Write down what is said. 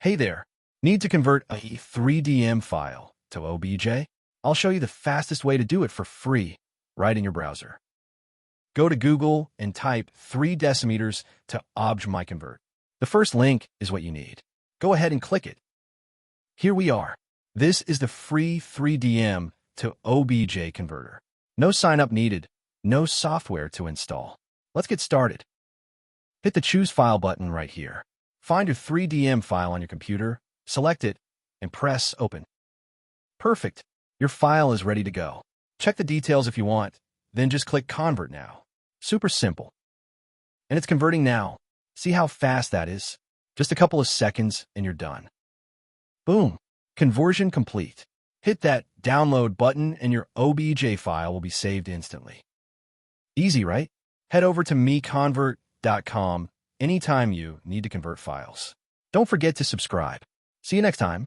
Hey there, need to convert a 3DM file to OBJ? I'll show you the fastest way to do it for free, right in your browser. Go to Google and type 3 decimeters to OBJ MiConvert. The first link is what you need. Go ahead and click it. Here we are. This is the free 3DM to OBJ converter. No sign-up needed, no software to install. Let's get started. Hit the Choose File button right here. Find your 3DM file on your computer, select it, and press Open. Perfect. Your file is ready to go. Check the details if you want, then just click Convert Now. Super simple. And it's converting now. See how fast that is? Just a couple of seconds and you're done. Boom. Conversion complete. Hit that Download button and your OBJ file will be saved instantly. Easy, right? Head over to MiConvert.com anytime you need to convert files. Don't forget to subscribe. See you next time.